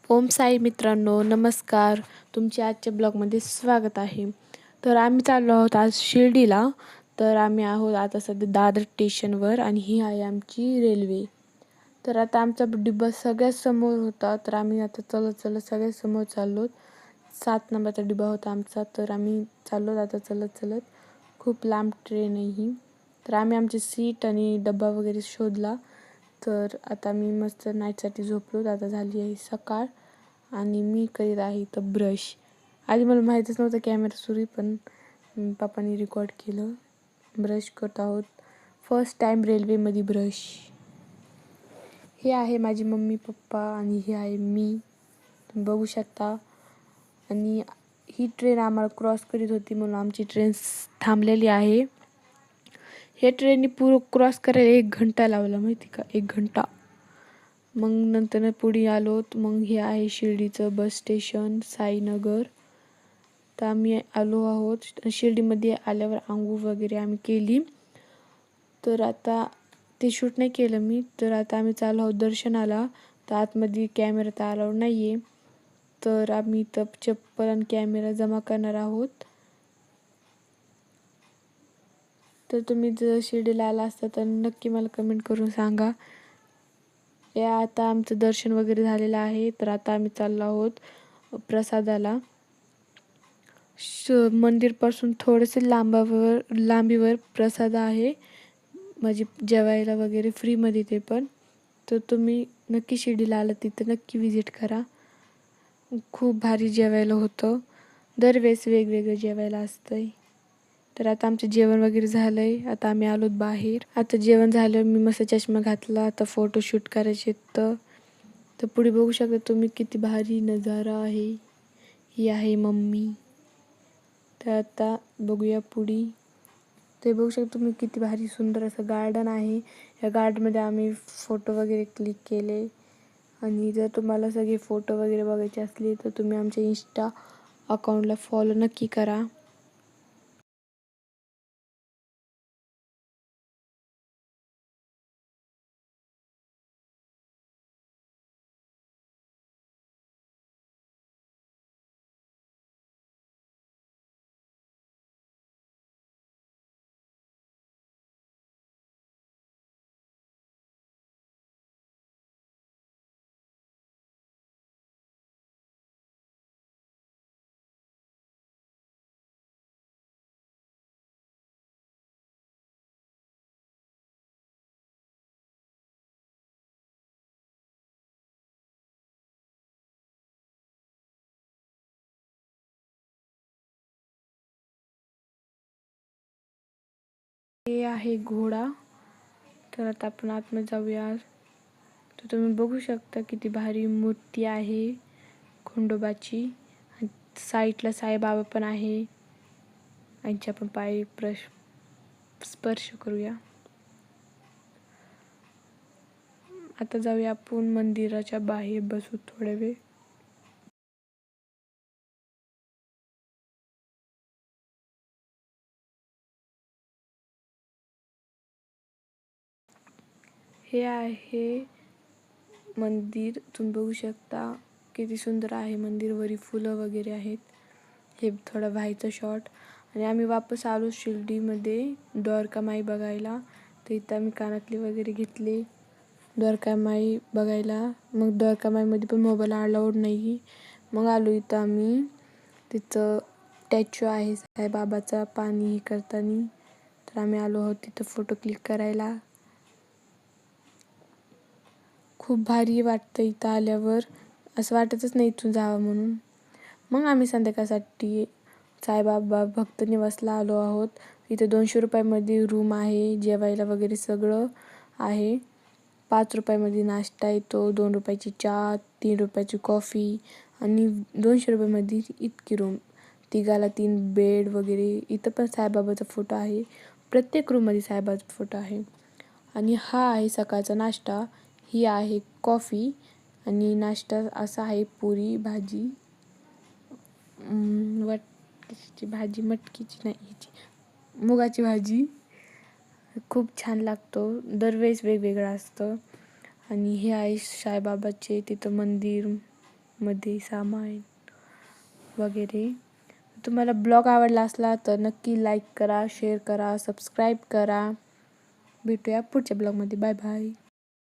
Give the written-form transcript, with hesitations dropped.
ओम साई मित्रांनो, नमस्कार. तुमचे आजच्या ब्लॉगमध्ये स्वागत आहे. तर आम्ही चाललो आहोत आज शिर्डीला. तर आम्ही आहोत आता सध्या दादर स्टेशनवर आणि ही आहे आमची रेल्वे. तर आता आमचा डिब्बा सगळ्यात समोर होता. तर आम्ही आता चलत चलत सगळ्यात समोर चाललो. 7 नंबरचा डिब्बा होता आमचा. तर आम्ही चाललो आता चलत चलत. खूप लांब ट्रेन आहे ही. तर आम्ही आमची सीट आणि डब्बा वगैरे शोधला. तर आता मी मस्त नाईटसाठी झोपलो. आता झाली आहे सकाळ आणि मी करीत आहे इथं ब्रश. आधी मला माहीतच नव्हतं कॅमेरा सुरू आहे, पण पप्पांनी रेकॉर्ड केलं. ब्रश करत आहोत. फर्स्ट टाईम रेल्वेमध्ये ब्रश. हे आहे माझी मम्मी पप्पा आणि हे आहे मी, तुम्ही बघू शकता. आणि ही ट्रेन आम्हाला क्रॉस करीत होती म्हणून आमची ट्रेन थांबलेली आहे. हे ट्रेनने पूर्ण क्रॉस करायला 1 घंटा लावला, माहिती का, 1 घंटा. मग नंतर पुढे आलोत. मग हे आहे शिर्डीचं बस स्टेशन साईनगर. तर आम्ही आलो आहोत. शिर्डीमध्ये आल्यावर आंघोळ वगैरे आम्ही केली. तर आता ते शूट नाही केलं मी. तर आता आम्ही चाललो आहोत दर्शनाला. तर आतमध्ये कॅमेरा तर अलाउड नाही आहे. तर आम्ही इथं चप्पल आणि कॅमेरा जमा करणार आहोत. तर तुम्ही जर शिर्डीला आला असता तर नक्की मला कमेंट करून सांगा. या आता आमचं दर्शन वगैरे झालेलं आहे. तर आता आम्ही चाललो आहोत प्रसादाला. मंदिरपासून थोडेसे लांबीवर प्रसाद आहे, म्हणजे जेवायला वगैरे फ्रीमध्ये ते पण. तर तुम्ही नक्की शिर्डीला आलं तिथं नक्की विजिट करा. खूप भारी जेवायला होतं. दरवेळेस वेगवेगळं जेवायला असतंय. तर आता आमचं जेवण वगैरे झालं आहे. आता आम्ही आलोत बाहेर. आता जेवण झालं, मी मस्त चष्मा घातला. आता फोटोशूट करायचे तर पुढे बघू शकता तुम्ही किती भारी नजारा आहे. ही आहे मम्मी. तर आता बघूया पुढे. ते बघू शकता तुम्ही किती भारी सुंदर असं गार्डन आहे. या गार्डनमध्ये आम्ही फोटो वगैरे क्लिक केले. आणि जर तुम्हाला सगळे फोटो वगैरे बघायचे असले तर तुम्ही आमच्या इंस्टा अकाउंटला फॉलो नक्की करा. हे आहे घोडा. तर आता आपण आतमध्ये जाऊया. तर तुम्ही बघू शकता किती भारी मूर्ती आहे खंडोबाची. आणि साईडला साईबाबा पण आहे. यांच्या आपण पाय स्पर्श करूया. आता जाऊया आपण मंदिराच्या बाहेर बसू थोडा वेळ. हे आहे मंदिर, तुम्ही बघू शकता किती सुंदर आहे मंदिर. वरी फुलं वगैरे आहेत. हे थोडा व्हायचं शॉट. आणि आम्ही वापस आलो शिर्डीमध्ये द्वारकामाई बघायला. तर इथं आम्ही कानातले वगैरे घेतले द्वारकामाई बघायला. मग द्वारकामाईमध्ये पण मोबाईल अलाउड नाही. मग आलो इथं आम्ही. तिथं स्टॅच्यू आहे साईबाबाचा पाणी हे करताना. तर आम्ही आलो आहोत तिथं फोटो क्लिक करायला. खूप भारी वाटतं इथं आल्यावर. असं वाटतच नाही इथून जावं म्हणून. मग आम्ही संध्याकाळसाठी साईबाबा भक्त निवासला आलो आहोत. इथे 200 रुपयामध्ये रूम आहे. जेवायला वगैरे सगळं आहे. 5 रुपयामध्ये नाश्ता येतो, 2 रुपयाची चहा, 3 रुपयाची कॉफी आणि 200 रुपयामध्ये इतकी रूम. तिघाला 3 बेड वगैरे. इथं पण साईबाबाचा फोटो आहे. प्रत्येक रूममध्ये साईबाबाचा फोटो आहे. आणि हा आहे सकाळचा नाश्ता. ही आहे कॉफी आणि नाश्ता असा आहे पुरी भाजी, कशाची भाजी, मटकीची नाही, ह्याची मुगाची भाजी. खूप छान लागतो. दरवेळेस वेगवेगळं असतं. आणि हे आहे साईबाबाचे तिथं मंदिर. मध्ये सामान वगैरे. तुम्हाला ब्लॉग आवडला असला तर नक्की लाईक करा, शेअर करा, सबस्क्राईब करा. भेटूया पुढच्या ब्लॉगमध्ये. Bye bye.